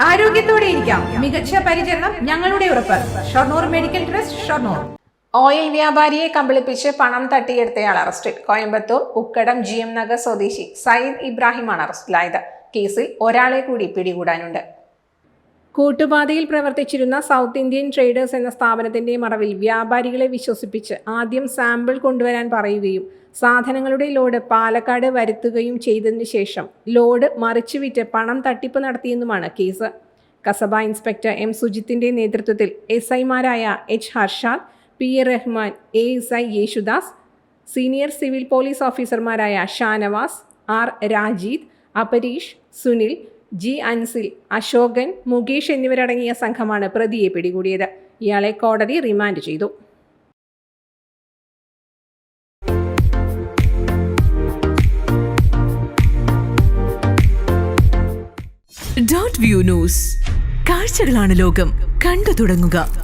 ആരോഗ്യത്തോടെ ഇരിക്കാം. മികച്ച പരിചരണം ഞങ്ങളുടെ ഉറപ്പ്. Shoranur medical trust, Shoranur. Oil വ്യാപാരിയെ കബളിപ്പിച്ച് പണം തട്ടിയെടുത്തയാൾ അറസ്റ്റിൽ. കോയമ്പത്തൂർ ഉക്കടം GM നഗർ സ്വദേശി സയ്യിദ് ഇബ്രാഹിമാണ് അറസ്റ്റിലായത്. കേസിൽ ഒരാളെ കൂടി പിടികൂടാനുണ്ട്. കൂട്ടുപാതയിൽ പ്രവർത്തിച്ചിരുന്ന സൗത്ത് ഇന്ത്യൻ ട്രേഡേഴ്സ് എന്ന സ്ഥാപനത്തിന്റെ മറവിൽ വ്യാപാരികളെ വിശ്വസിപ്പിച്ച് ആദ്യം സാമ്പിൾ കൊണ്ടുവരാൻ പറയുകയും സാധനങ്ങളുടെ ലോഡ് പാലക്കാട് വരുത്തുകയും ചെയ്തതിനു ശേഷം ലോഡ് മറിച്ചുവിറ്റ് പണം തട്ടിപ്പ് നടത്തിയെന്നുമാണ് കേസ്. കസബ ഇൻസ്പെക്ടർ M സുജിത്തിന്റെ നേതൃത്വത്തിൽ SIമാരായ H Harshad, P Rahman, ASI Yesudas, senior civil police ഓഫീസർമാരായ ഷാനവാസ്, R രാജീദ്, അപരീഷ്, സുനിൽ, G അൻസിൽ, അശോകൻ, മുകേഷ് എന്നിവരടങ്ങിയ സംഘമാണ് പ്രതിയെ പിടികൂടിയത്. ഇയാളെ കോടതി റിമാൻഡ് ചെയ്തു. .view news. കാഴ്ചകളാണ് ലോകം. കണ്ടു തുടങ്ങുക.